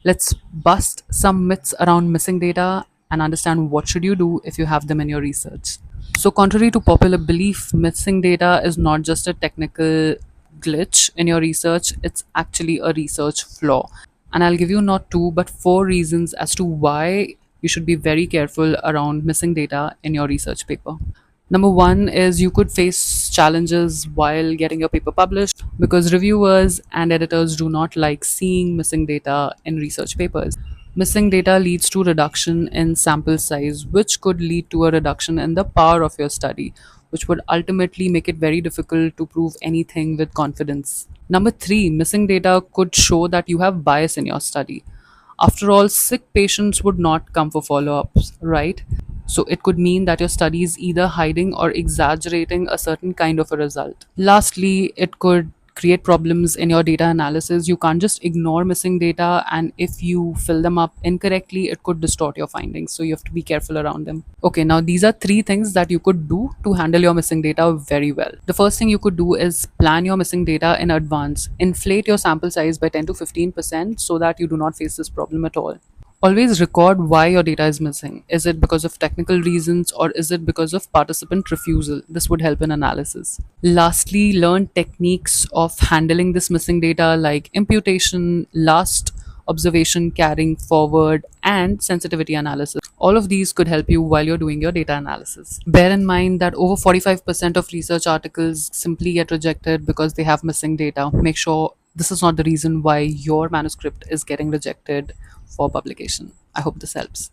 Let's bust some myths around missing data and understand what should you do if you have them in your research. So contrary to popular belief, missing data is not just a technical glitch in your research, it's actually a research flaw. And I'll give you not two but four reasons as to why you should be very careful around missing data in your research paper. Number one is you could face challenges while getting your paper published because reviewers and editors do not like seeing missing data in research papers. Missing data leads to reduction in sample size, which could lead to a reduction in the power of your study, which would ultimately make it very difficult to prove anything with confidence. Number three, missing data could show that you have bias in your study. After all, sick patients would not come for follow ups, right? So it could mean that your study is either hiding or exaggerating a certain kind of a result. Lastly, it could create problems in your data analysis. You can't just ignore missing data, and if you fill them up incorrectly, it could distort your findings. So you have to be careful around them. Okay, now these are three things that you could do to handle your missing data very well. The first thing you could do is plan your missing data in advance. Inflate your sample size by 10 to 15% so that you do not face this problem at all. Always record why your data is missing. Is it because of technical reasons or is it because of participant refusal? This would help in analysis. Lastly, learn techniques of handling this missing data like imputation, last observation carrying forward, and sensitivity analysis. All of these could help you while you're doing your data analysis. Bear in mind that over 45% of research articles simply get rejected because they have missing data. Make sure this is not the reason why your manuscript is getting rejected for publication. I hope this helps.